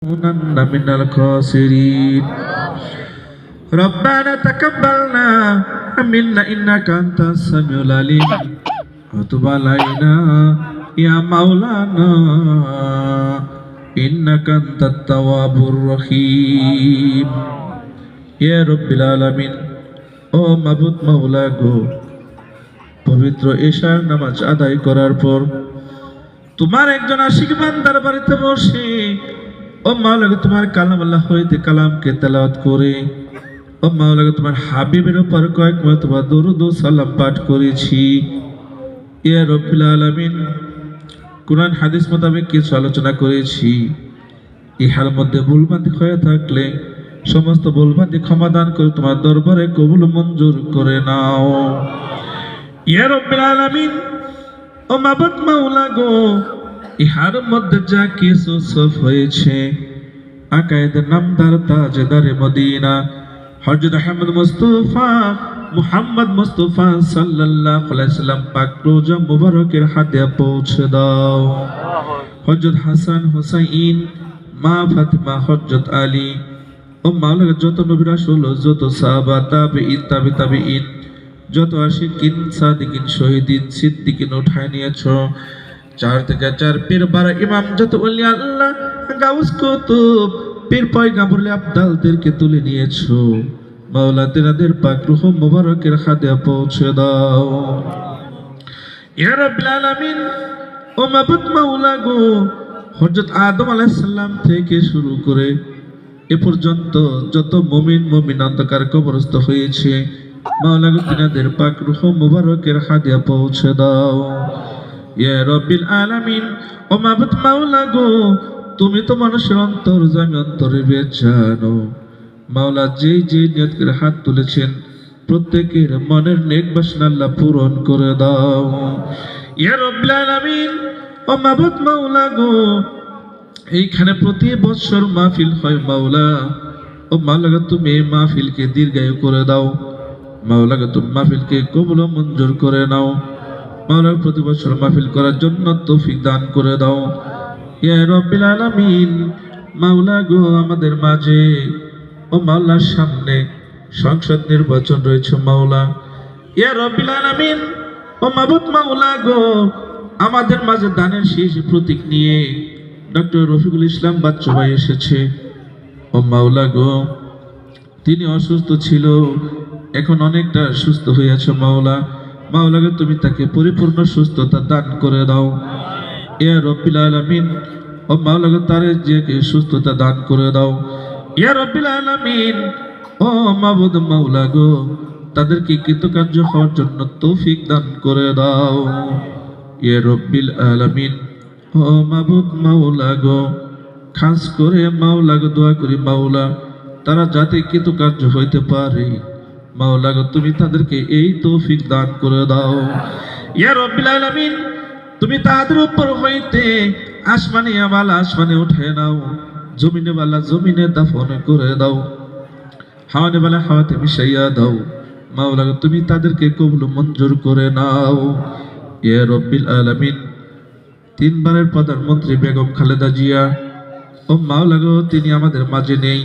لنكونن من الخاسرين ربنا تقبلنا منا إنك أنت السميع العليم وتب علينا يا مولانا إنك أنت التواب الرحيم يا رب العالمين ও মাবুদ মাওলা গো, পবিত্র এশার নামাজ আদায় করার পর তোমার একজন আশিক বান্দার বাড়িতে বসে ও মাওলা গো, তোমার কালাম আল্লাহ হইতে কালামকে তেলাওয়াত করে ও মাওলা গো, তোমার হাবিবের উপর কয়েক মরতবা দরুদ ও সালাম পাঠ করেছি। ইয়া রব্বিল আলামিন, কুরআন হাদিস মোতাবেক কিছু আলোচনা করেছি। ইহার মধ্যে ভুলভ্রান্তি হয়ে থাকলে সমস্ত ভুলভ্রান্তি ক্ষমা দান করে তোমার দরবারে কবুল মঞ্জুর করে নাও। ইয়া রব্বিল আলামিন, ও মাবুদ মাওলা গো, ইহার মধ্যে যা কিছু সফ হয়েছে আকায়েদের নামদার তাজদারে মদিনা হযরত আহমদ মুহাম্মদ মুস্তাফা সাল্লাল্লাহু আলাইহি সাল্লাম পাক রোজা মুবারকের হাতে পৌঁছে দাও। হযরত হাসান হুসাইন, মা ফাতিমা, হযরত আলী ও মাওলা যত নবী রাসূল, যত সাহাবা, তাবেঈন, তাবেঈন, যত আশিকিন, সাদিকিন, শহীদিন, সিদ্দিকিন উঠায় নিয়েছো। 4 থেকে 4 পীর বারা ইমাম, যত ওলি আল্লাহ, গাউস কুতুব, পীর পয়গম্বর আব্দালদেরকে তুলে নিয়েছো। মাওলা তেনাদের পাক রূহ মুবারকের হাতে পৌঁছে দাও। ইয়া রাব্বিল আলামিন, ও মাবুদ মাওলা গো, হযরত আদম আলাইহিস সালাম থেকে শুরু করে এ পর্যন্ত যত মুমিন অন্ধকার কবরস্থ হয়েছে মাওলা গো, তেনাদের পাক রূহ মুবারকের হাতে পৌঁছে দাও। ইয়া রাব্বিল আলামিন, ও মাবুদ মাওলা গো, তুমি তো মানুষের অন্তর জামি অন্তরে জানো। মাওলা যেই নিয়ত করে হাত তুলেছেন প্রত্যেকের মনের নেক বাসনা আল্লাহ পূরণ করে দাও। ইয়া রাব্বিল আলামিন, ও মাবুদ মাওলা গো, এইখানে প্রতি বছর মাহফিল হয় মাওলা। ও মাওলা গো, তুমি এই মাহফিলকে দীর্ঘায়ু করে দাও। মাওলা গো, তুমি মাহফিলকে কবুল মঞ্জুর করে নাও। মাওলা প্রতি বছর মাহফিল করার জন্য তৌফিক দান করে দাও। ইয়া রাব্বিল আলামিন, মাওলা গো, আমাদের মাঝে ও মাওলার সামনে সংসদ নির্বাচন রয়েছে মাওলা। ইয়া রাব্বিল আলামিন, ও মাবুদ মাওলা গো, আমাদের মাঝে দানের শীষ প্রতীক নিয়ে ডক্টর রফিকুল ইসলাম বাচ্চু ভাই এসেছে। ও মাওলা গো, তিনি অসুস্থ ছিল, এখন অনেকটা সুস্থ হয়েছে মাওলা। মাওলা গো, তুমি তাকে পরিপূর্ণ সুস্থতা দান করে দাও। ইয়া রাব্বিল আলামিন, ও মাওলা গো, তারে যে সুস্থতা দান করে দাও। ইয়া রাব্বিল আলামিন, ও মাবুদ মাওলা গো, তাদেরকে কৃতকার্য হওয়ার জন্য তৌফিক দান করে দাও। ইয়া রাব্বিল আলামিন, ও মাবুদ মাওলা গো, খাস করে মাওলা গো দোয়া করি মাওলা, তারা যাতে কৃতকার্য হইতে পারে মাওলা গো, তুমি তাদেরকে এই তৌফিক দান করে দাও। ইয়া রাব্বিল আলামিন, তুমি তাদের উপর হইতে আসমানে বালা আসমানে উঠে নাও, জমিনে বালা জমিনে দাফন করে দাও, হাওয়ানে বালা হাওয়াতে মিশাইয়া দাও। মাওলা গো, তুমি তাদেরকে কবুল মঞ্জুর করে নাও। ইয়া রাব্বিল আলামিন, 3 বারের প্রধানমন্ত্রী বেগম খালেদা জিয়া, ও মাওলা গো, তিনি আমাদের মাঝে নেই।